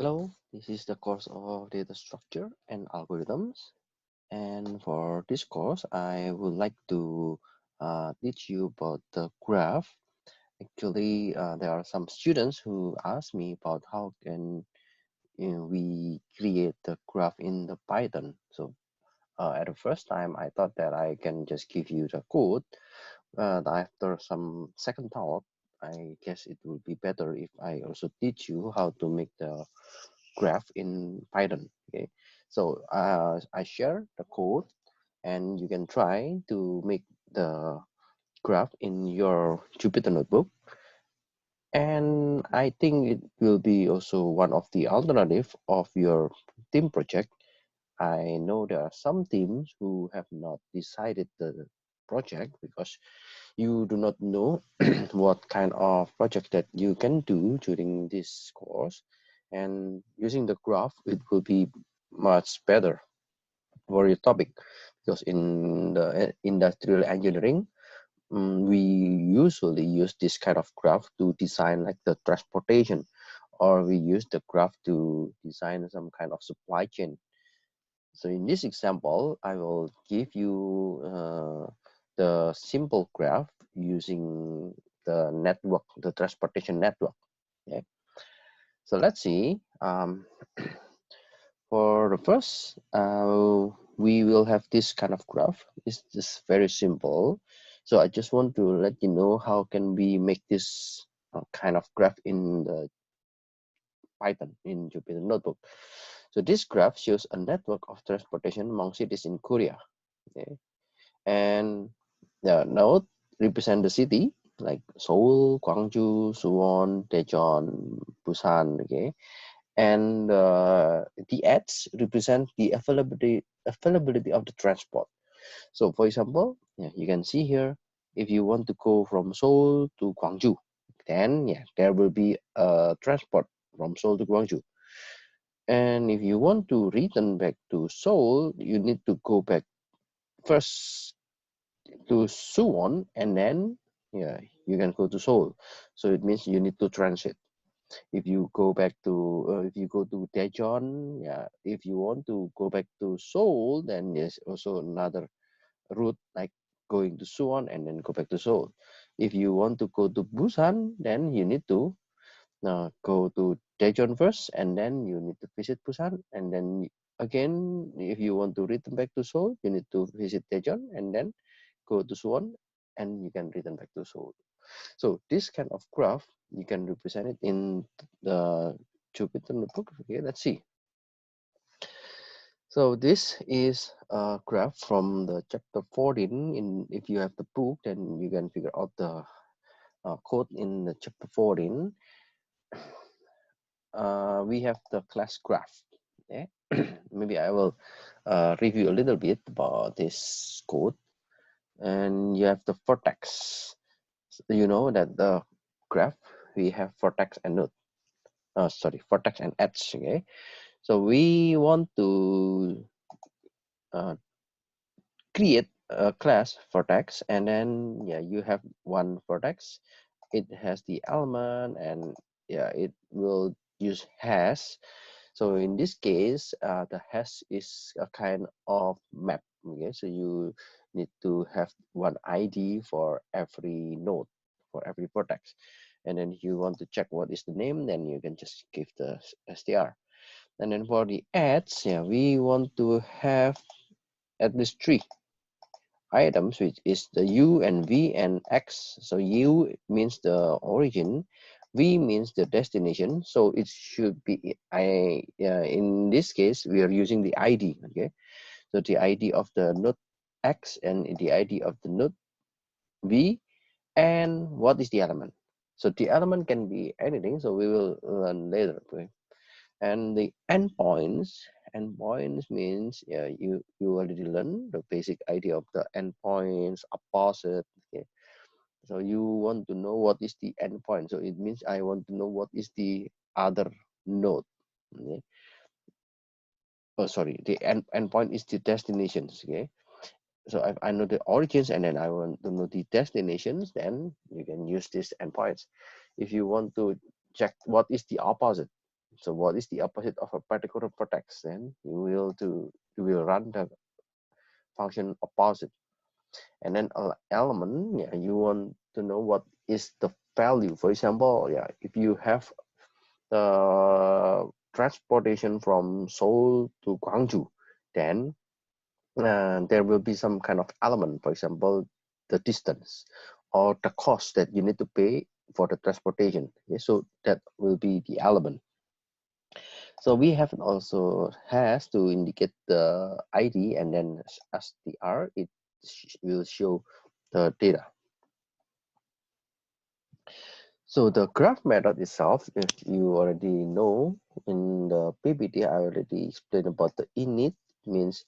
Hello, this is the course of data structure and algorithms. And for this course, I would like to teach you about the graph. Actually, there are some students who ask me about how can we create the graph in the Python. So at the first time, I thought that I can just give you the code. After some second thought, I guess it would be better if I also teach you how to make the graph in Python. Okay, so I share the code, and you can try to make the graph in your Jupyter notebook. And I think it will be also one of the alternative of your team project. I know there are some teams who have not decided the project because you do not know what kind of project that you can do during this course, and using the graph it will be much better for your topic, because in the industrial engineering, we usually use this kind of graph to design like the transportation, or we use the graph to design some kind of supply chain. So in this example, I will give you the simple graph using the network, the transportation network. Okay. So let's see. For the first, we will have this kind of graph. It's just very simple. So I just want to let you know how can we make this kind of graph in the Python in Jupyter Notebook. So this graph shows a network of transportation among cities in Korea. Okay. And the node represent the city like Seoul, Gwangju, Suwon, Daejeon, Busan. Okay, and the edge represent the availability of the transport. So for example, yeah, you can see here, if you want to go from Seoul to Gwangju, then yeah, there will be a transport from Seoul to Gwangju. And if you want to return back to Seoul, you need to go back first to Suwon, and then yeah, you can go to Seoul. So it means you need to transit. If you go back to if you go to Daejeon, yeah, if you want to go back to Seoul, then there's also another route like going to Suwon and then go back to Seoul. If you want to go to Busan, then you need to go to Daejeon first, and then you need to visit Busan, and then again, if you want to return back to Seoul, you need to visit Daejeon and then go to Suwon, and you can return back to Seoul. So this kind of graph, you can represent it in the Jupyter notebook. Okay, let's see. So this is a graph from the chapter 14. If you have the book, then you can figure out the code in the chapter 14. We have the class graph. Okay? Maybe I will review a little bit about this code. And you have the vertex. So you know that the graph, we have vertex and node. Sorry, vertex and edge. Okay, so we want to uh, create a class vertex, and then yeah, you have one vertex. It has the element, and yeah, it will use hash. So in this case, the hash is a kind of map. Okay, so you need to have one ID for every node, for every vertex. And then if you want to check what is the name, then you can just give the str. And then for the ads, yeah, we want to have at least three items, which is the U and V and X. So U means the origin, V means the destination. So it should be in this case we are using the ID. Okay, so the ID of the node X and the ID of the node V, and what is the element. So the element can be anything. So we will learn later. Okay? And the endpoints means, yeah, you already learned the basic idea of the endpoints, opposite. Okay, so you want to know what is the endpoint, so it means I want to know what is the other node. Okay, oh sorry, the endpoint is the destinations. Okay, so if I know the origins and then I want to know the destinations, then you can use these endpoints. If you want to check what is the opposite, So what is the opposite of a particular vertex? Then you will run the function opposite. And then element, yeah, you want to know what is the value. For example, yeah, if you have the transportation from Seoul to Gwangju, then there will be some kind of element, for example, the distance or the cost that you need to pay for the transportation. Okay? So that will be the element. So we have also has to indicate the ID, and then str, it will show the data. So the graph method itself, if you already know in the PPT, I already explained about the init, means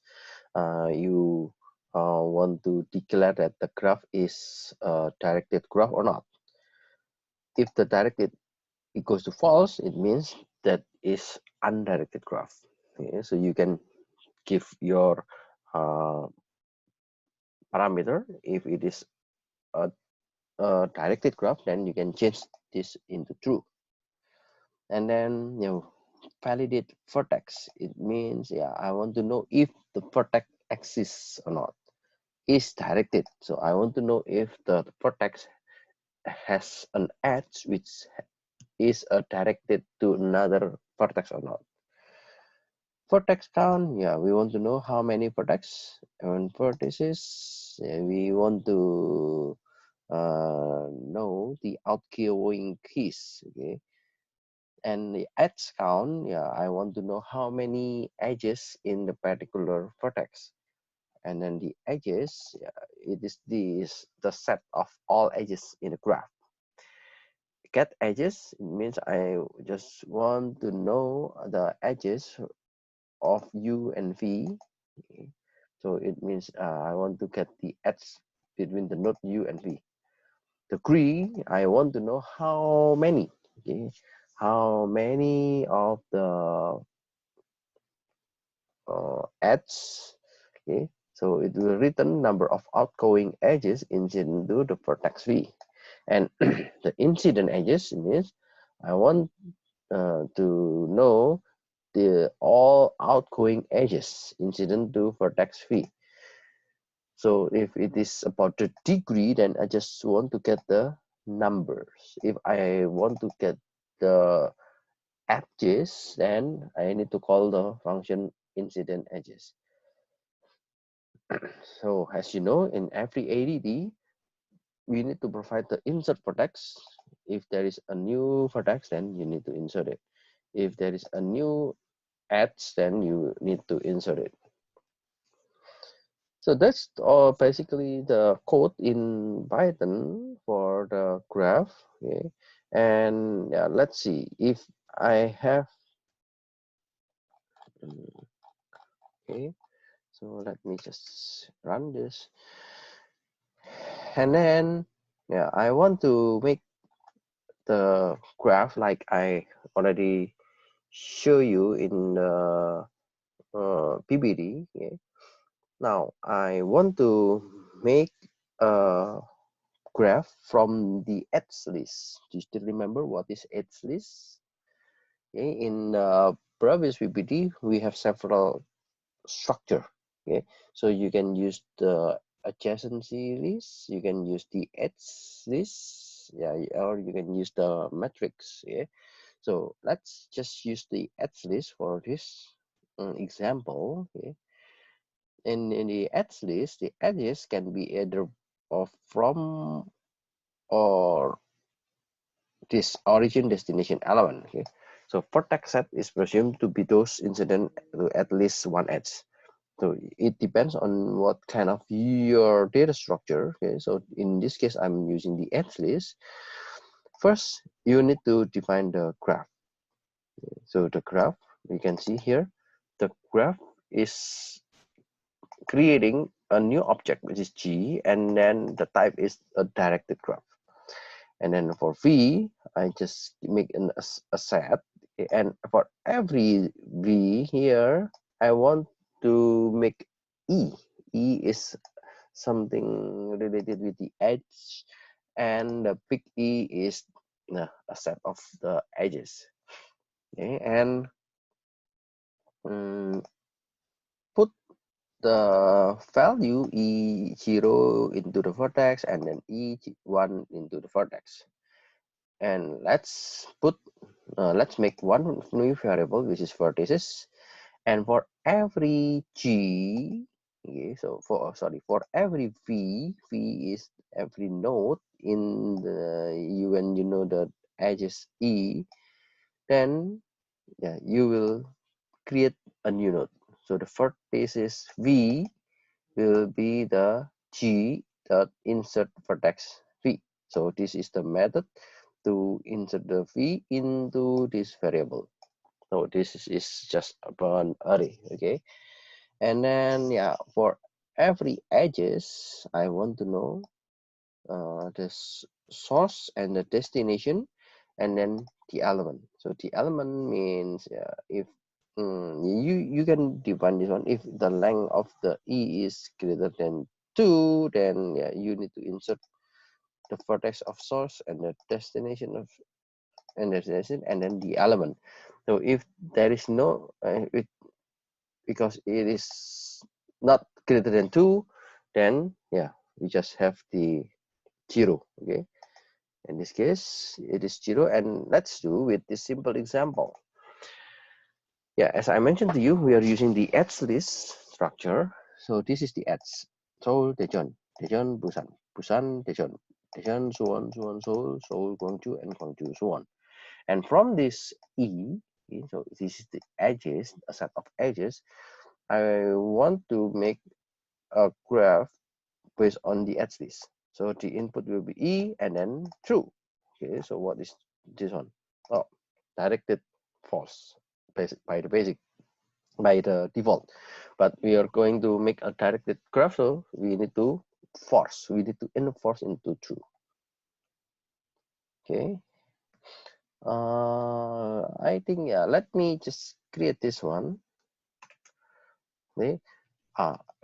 you want to declare that the graph is a directed graph or not. If the directed equals to false, it means that is undirected graph. Okay, so you can give your parameter. If it is a directed graph, then you can change this into true. And then validate vertex. It means, yeah, I want to know if the vertex exists or not, is directed. So I want to know if the vertex has an edge which is directed to another vertex or not. Vertex count, yeah, we want to know how many vertex and vertices. Yeah, we want to know the outgoing keys. Okay, and the edge count, yeah, I want to know how many edges in the particular vertex. And then the edges, yeah, it is the set of all edges in the graph. Get edges, it means I just want to know the edges of u and v. Okay. So it means I want to get the edge between the node u and v. Degree, I want to know how many. Okay, how many of the edges. Okay, so it will return number of outgoing edges into the vertex v. And the incident edges means I want to know the all outgoing edges incident to vertex v. So if it is about the degree, then I just want to get the numbers. If I want to get the edges, then I need to call the function incident edges. So as you know, in every ADD, we need to provide the insert vertex. If there is a new vertex, then you need to insert it. If there is a new edge, then you need to insert it. So that's basically the code in Python for the graph. Okay, and yeah, let's see if I have. Okay, so let me just run this, and then yeah, I want to make the graph like I already show you in the PPT. Okay, now I want to make a graph from the edge list. Do you still remember what is edge list? Okay, in the previous PPT, we have several structure. Okay, so you can use the adjacency list, you can use the edge list, yeah, or you can use the matrix. Yeah, so let's just use the edge list for this example. Okay, in the edge list, the edges can be either from or this origin destination element. Okay, so vertex set is presumed to be those incident to at least one edge. So it depends on what kind of your data structure. Okay, so in this case, I'm using the edge list. First, you need to define the graph. So the graph, you can see here, the graph is creating a new object, which is G, and then the type is a directed graph. And then for V, I just make a set. And for every V here, I want to make E. E is something related with the edge, and the big E is a set of the edges. Okay, and put the value E0 into the vertex and then E1 into the vertex. And let's make one new variable which is vertices, and for every G, okay, so for every V is every node in the when you know the edges E, then yeah, you will create a new node. So the vertices V will be the G dot insert vertex V. So this is the method to insert the V into this variable. So this is just an array, okay? And then yeah, for every edges, I want to know the source and the destination, and then the element. So the element means if you can define this one. If the length of the E is greater than 2, then yeah, you need to insert the vertex of source and the destination of and then the element. So if there is no because it is not greater than 2, then yeah, we just have the 0. Okay, in this case it is 0, and let's do with this simple example. Yeah, as I mentioned to you, we are using the edge list structure. So this is the edge: Seoul, Daejeon, Daejeon, Busan, Busan, Daejeon, Daejeon, so on, so on, Seoul, Gwangju, and Gwangju, so on. And from this E, so this is the edges, a set of edges. I want to make a graph based on the edge list. So the input will be E and then true. Okay, so what is this one? Oh, directed false by the default. But we are going to make a directed graph, so we need to enforce into true. Okay. I think yeah, let me just create this one. Okay.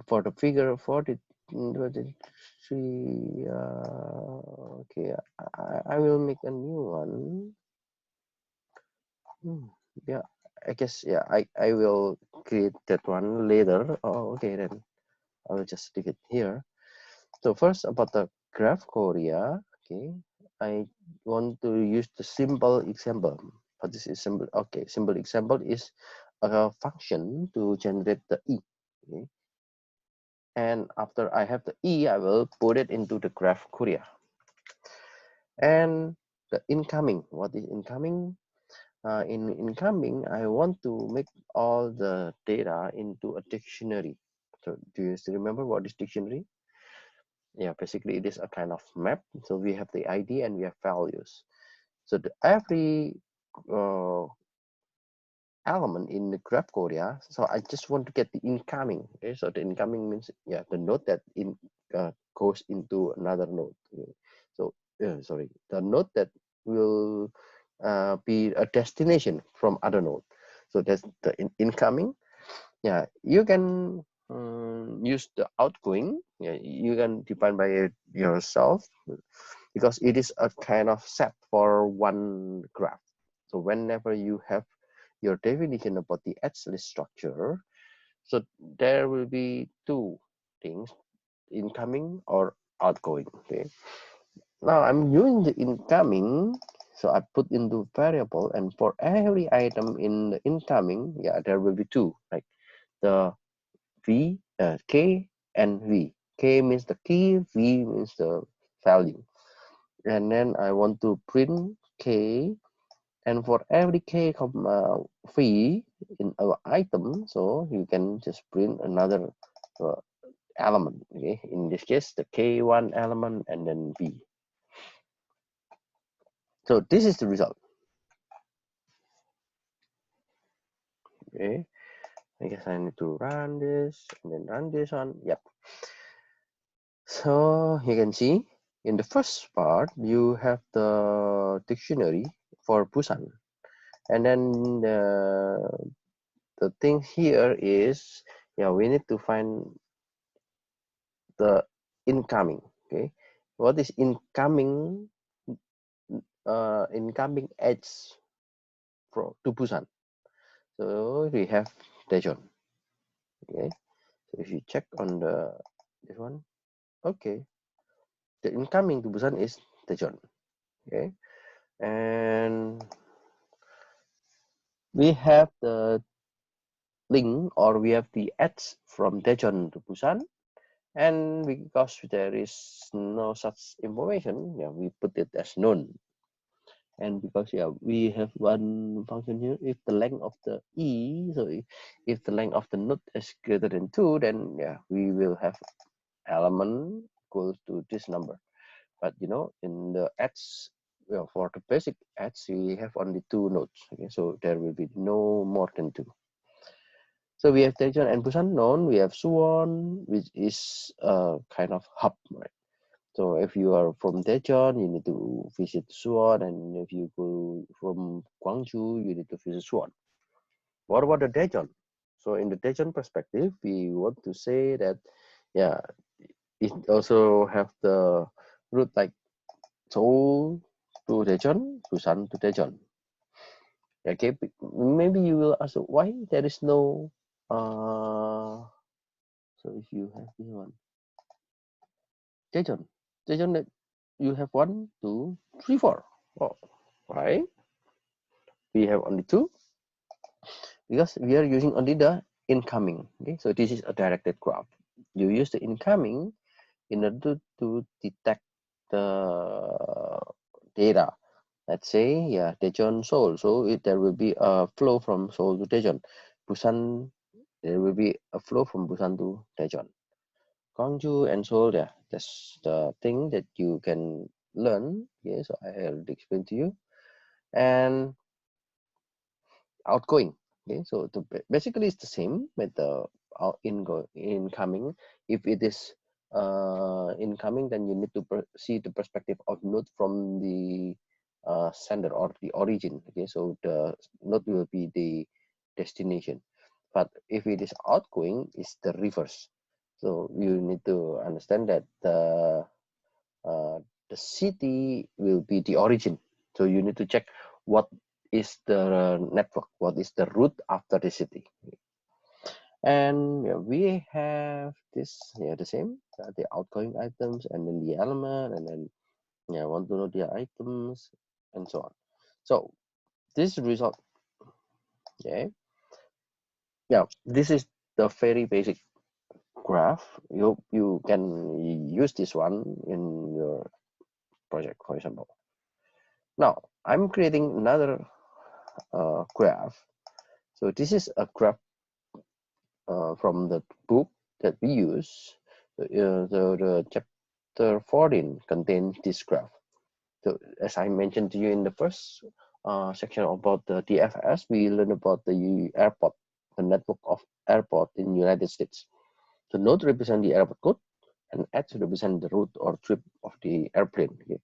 For the figure 43, okay, I will make a new one. Yeah, I guess yeah, I will create that one later. Oh, okay, then I will just leave it here. So first about the graph Korea, okay, I want to use the simple example. But this is simple. Okay, simple example is a function to generate the E. Okay. And after I have the E, I will put it into the graph Korea. And the incoming, what is incoming? In incoming, I want to make all the data into a dictionary. So do you still remember what is dictionary? Yeah, basically it is a kind of map. So we have the ID and we have values. So every uh, element in the graph Korea. So I just want to get the incoming. Okay, so the incoming means yeah, the node that goes into another node. Okay. So sorry, the node that will be a destination from other node. So that's the incoming. Yeah, you can use the outgoing. Yeah, you can define by yourself because it is a kind of set for one graph. So whenever you have your definition about the edge list structure, so there will be two things: incoming or outgoing. Okay. Now I'm using the incoming, so I put into variable, and for every item in the incoming, yeah, there will be two, like the K and V. K means the key, V means the value. And then I want to print K, and for every K, V in our item, so you can just print another uh, element. Okay, in this case, the K1 element and then V. So this is the result. Okay, I guess I need to run this and then run this one. Yep. So you can see in the first part, you have the dictionary for Busan. And then the thing here is, yeah, we need to find the incoming. Okay, what is incoming? Incoming edge to Busan. So we have Daejeon. Okay, so if you check on this one, okay, the incoming to Busan is Daejeon. Okay, and we have the link, or we have the edge from Daejeon to Busan. And because there is no such information, yeah, we put it as none. And because we have one function here, if the length of the so if the length of the node is greater than 2, then we will have element equals to this number. But in the edge, for the basic edge, we have only 2 nodes. Okay, so there will be no more than 2. So we have Daejeon and Busan known. We have Suwon, which is a kind of hub, right? So if you are from Daejeon, you need to visit Suwon, and if you go from Gwangju, you need to visit Suwon. What about the Daejeon? So in the Daejeon perspective, we want to say that, it also have the route like Seoul to Daejeon, Busan to Daejeon. Okay, maybe you will ask why there is no. So if you have this one, Daejeon, that you have 1, 2, 3, 4. Oh, right? We have only 2 because we are using only the incoming. Okay, so this is a directed graph. You use the incoming in order to detect the data. Let's say, Daejeon, Seoul. So there will be a flow from Seoul to Daejeon. Busan, there will be a flow from Busan to Daejeon. Gwangju and Seoul, that's the thing that you can learn. Yeah, so I already explained to you. And outgoing. Okay, so basically it's the same with the incoming. If it is incoming, then you need to see the perspective of node from the sender or the origin. Okay, so the node will be the destination, but if it is outgoing, it's the reverse. So you need to understand that the city will be the origin. So you need to check what is the network, what is the route after the city. And we have this, the same, the outgoing items, and then the element, and then want to know the items, and so on. So this result, this is the very basic graph. You can use this one in your project, for example. Now I'm creating another graph. So this is a graph from the book that we use. The chapter 14 contains this graph. So as I mentioned to you in the first section about the DFS, we learned about the airport, the network of airport in the United States. So node represent the airport code, and edge represent the route or trip of the airplane. Okay?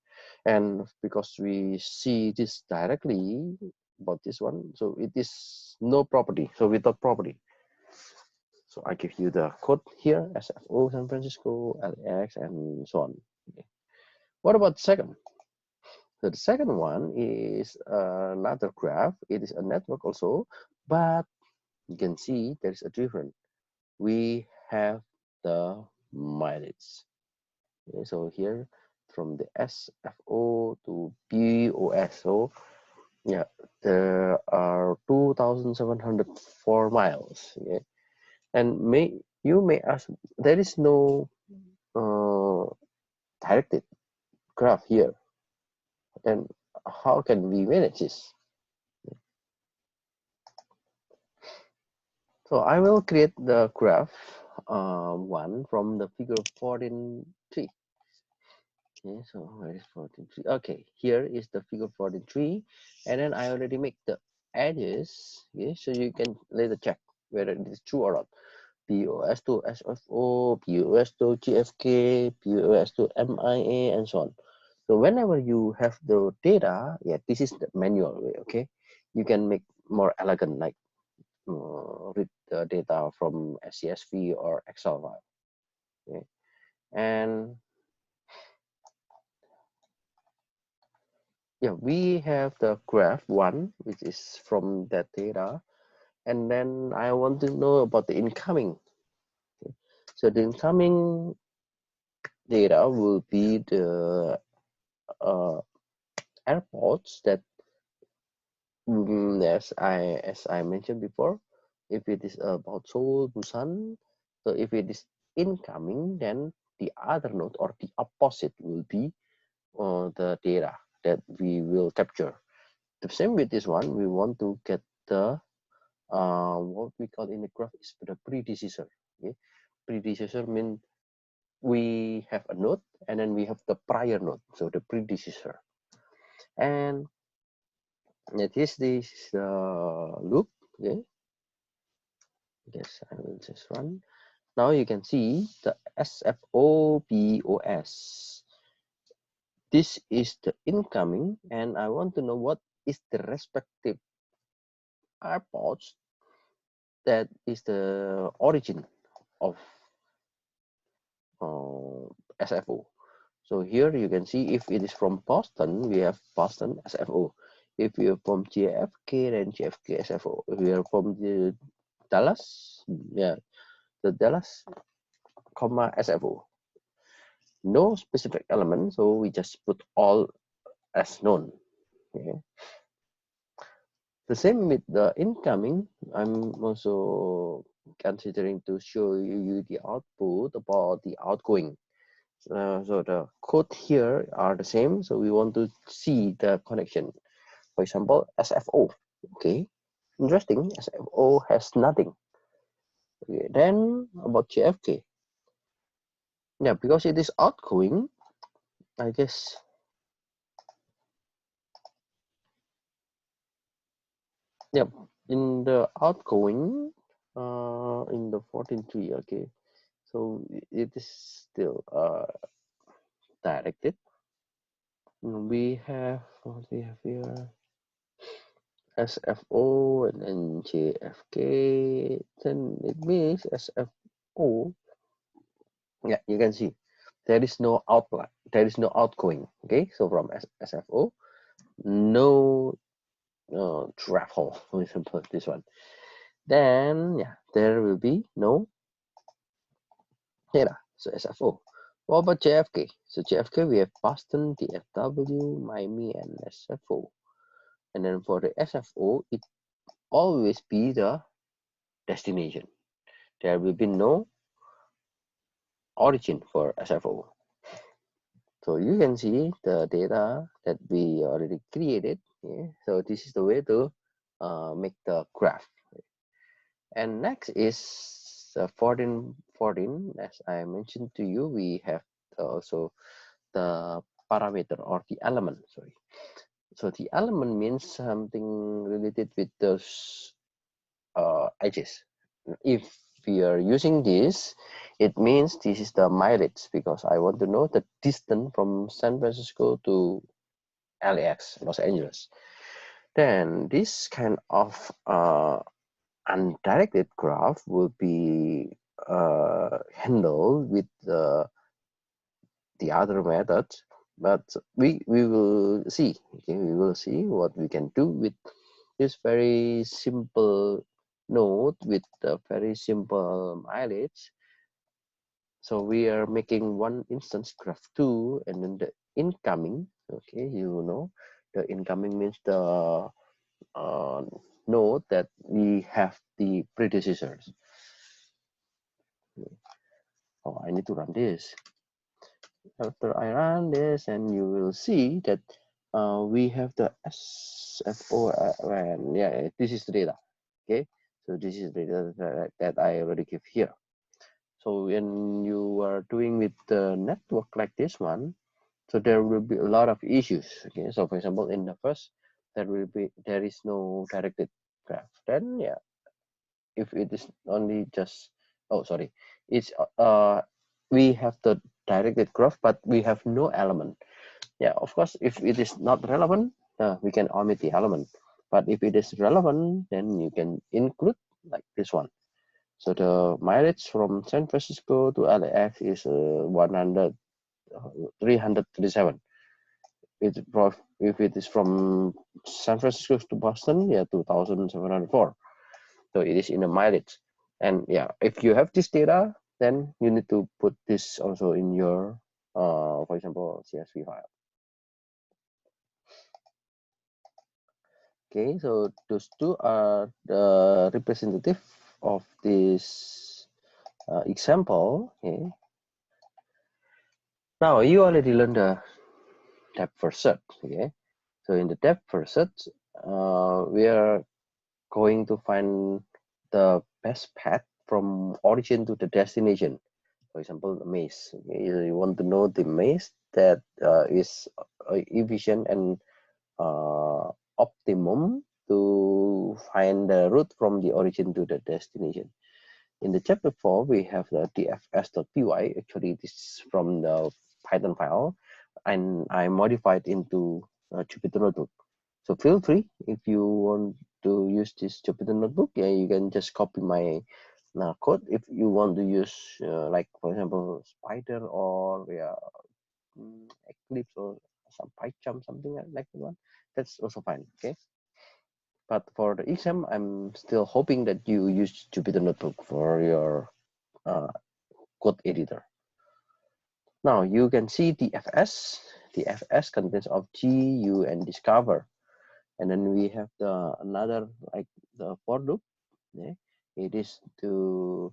And because we see this directly about this one, so it is no property. So without property. So I give you the code here: SFO San Francisco, LAX, and so on. Okay. What about the second? So the second one is another graph. It is a network also, but you can see there is a difference. We have the mileage. Okay, so here from the SFO to BOS. So there are 2,704 miles. Okay? And you may ask, there is no directed graph here, and how can we manage this? So I will create the graph one from the figure 14.3. Okay, so where is 14.3? Okay, here is the figure 14.3, and then I already make the edges. Okay, so you can later check whether it is true or not. POS to SFO, POS to GFK, POS to MIA, and so on. So whenever you have the data, this is the manual way. Okay, you can make more elegant, like read the data from CSV or Excel file. Okay, and yeah, we have the graph one, which is from that data, and then I want to know about the incoming. Okay. So the incoming data will be the airports that, as I mentioned before, if it is about Seoul, Busan, so if it is incoming, then the other node or the opposite will be the data that we will capture. The same with this one, we want to get the what we call in the graph is the predecessor. Okay, predecessor means we have a node and then we have the prior node, so the predecessor. And this is the loop. Okay, yes, I will just run. Now you can see the SFOBOS. This is the incoming, and I want to know what is the respective airports that is the origin of SFO. So here you can see if it is from Boston, we have Boston SFO. If you're from JFK, then JFK SFO. If we are from the Dallas, yeah, the Dallas, SFO. No specific element, so we just put all as known. Okay. The same with the incoming. I'm also considering to show you the output about the outgoing. So the code here are the same. So we want to see the connection. For example, SFO. Okay, interesting. SFO has nothing. Okay, then about JFK. Yeah, because it is outgoing, I guess. Yeah, in the outgoing, in the 14.3. Okay, so it is still directed. We have what we have here. SFO and then JFK, then it means SFO. Yeah, you can see there is no outline, there is no outgoing. Okay, so from SFO, no draft hole, for example, this one. Then, yeah, there will be no data, so SFO. What about JFK? So JFK, we have Boston, DFW, Miami, and SFO. And then for the SFO, it always be the destination. There will be no origin for SFO. So you can see the data that we already created. Yeah? So this is the way to make the graph. And next is 14. As I mentioned to you, we have also the parameter or the element. Sorry. So the element means something related with those edges. If we are using this, it means this is the mileage because I want to know the distance from San Francisco to LAX, Los Angeles. Then this kind of undirected graph will be handled with the other method, but we will see. Okay, we will see what we can do with this very simple node with a very simple mileage. So we are making one instance graph 2 and then the incoming. Okay, you know the incoming means the node that we have the predecessors. Oh, I need to run this. After I run this, and you will see that we have the SFO, and yeah, this is the data. Okay, so this is the data that I already give here. So when you are doing with the network like this one, so there will be a lot of issues. Okay, so for example, in the first, there is no directed graph. Then yeah, if it is only just, oh sorry, it's we have the directed graph, but we have no element. Yeah, of course, if it is not relevant, we can omit the element. But if it is relevant, then you can include like this one. So the mileage from San Francisco to LAX is 337. if it is from San Francisco to Boston, yeah, 2,704. So it is in a mileage. And yeah, if you have this data, then you need to put this also in your, for example, CSV file. Okay, so those two are the representative of this example. Okay. Now you already learned the depth first search. Okay, so in the depth first search, we are going to find the best path from origin to the destination. For example, the maze. Okay, you want to know the maze that is efficient and optimum to find the route from the origin to the destination. In the chapter 4, we have the dfs.py. Actually, this is from the Python file, and I modified into Jupyter Notebook. So feel free if you want to use this Jupyter Notebook. Yeah, you can just copy my code. If you want to use, like for example, Spider or Eclipse or some PyCharm, something like that one, that's also fine. Okay. But for the exam, I'm still hoping that you use Jupyter Notebook for your code editor. Now you can see DFS. DFS contains of G, U, and discover. And then we have the another like the for loop. Yeah. It is to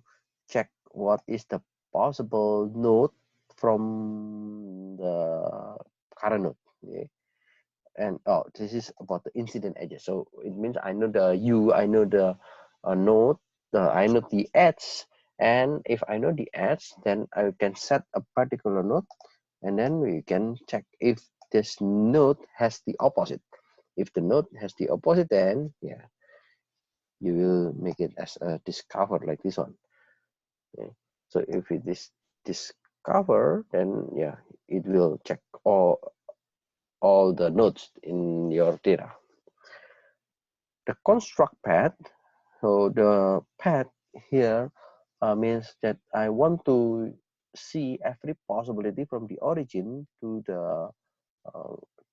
check what is the possible node from the current node. Yeah. And oh, this is about the incident edges. So it means I know the U, I know the node, I know the edge, and if I know the edge, then I can set a particular node, and then we can check if this node has the opposite. If the node has the opposite, then yeah, you will make it as a discover like this one. Okay. So if it is discover, then yeah, it will check all the nodes in your data. The construct path, so the path here means that I want to see every possibility from the origin to the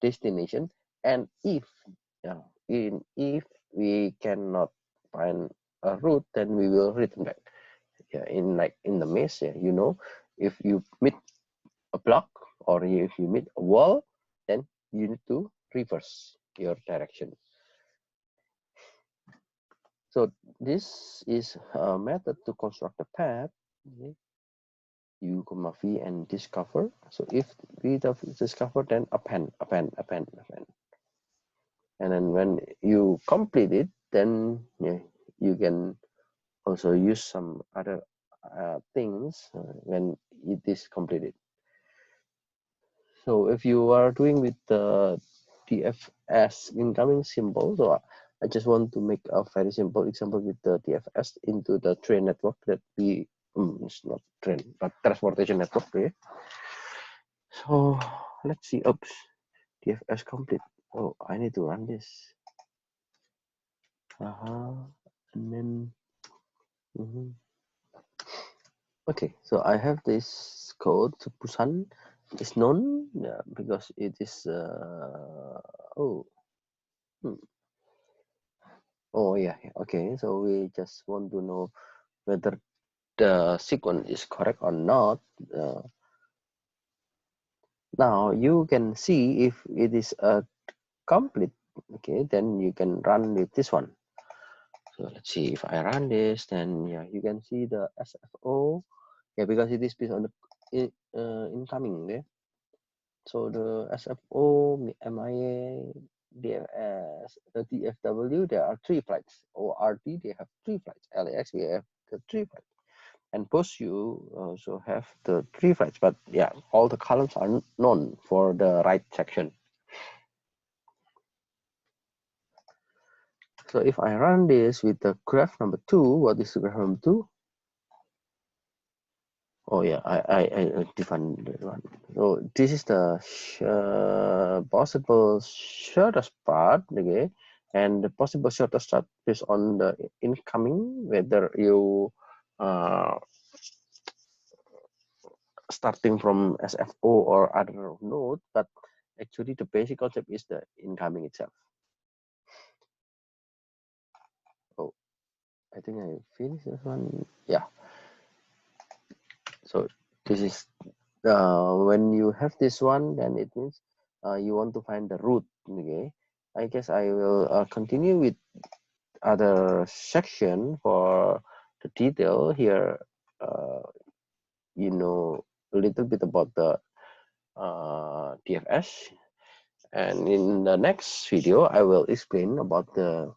destination, and if if we cannot find a route, then we will return back. Yeah, in the maze, yeah, you know, if you meet a block or if you meet a wall, then you need to reverse your direction. So this is a method to construct a path. Okay. U, v and discover. So if we discover, then append. And then when you complete it, then yeah, you can also use some other things when it is completed. So if you are doing with the DFS incoming symbol, so I just want to make a very simple example with the DFS into the train network that we, it's not train, but transportation network. Okay? So let's see, oops, DFS complete. Oh, I need to run this. And then, okay, so I have this code, Busan is known because it is, oh yeah, okay, so we just want to know whether the sequence is correct or not. Now you can see if it is complete, okay, then you can run with this one. So let's see if I run this, then yeah, you can see the SFO, yeah, because it is based on the incoming, yeah. So the SFO, MIA, DFS, the DFW, there are 3 flights. ORD, they have 3 flights. LAX, we have the 3 flights. And post you also have the 3 flights. But yeah, all the columns are known for the right section. So if I run this with the graph number 2, what is the graph number 2? Oh yeah, I defined that one. So this is the possible shortest path, okay, and the possible shortest path based on the incoming, whether you starting from SFO or other node, but Actually, the basic concept is the incoming itself. Oh, I think I finished this one. Yeah. So this is when you have this one, then it means you want to find the root. Okay. I guess I will continue with other section for the detail here. Uh, you know a little bit about the DFS, and in the next video I will explain about the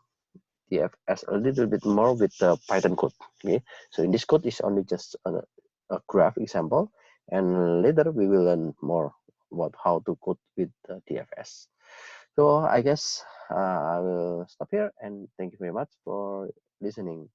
DFS a little bit more with the Python code. Okay, so in this code is only just a graph example, and later we will learn more about how to code with the DFS. So I guess I will stop here, and thank you very much for listening.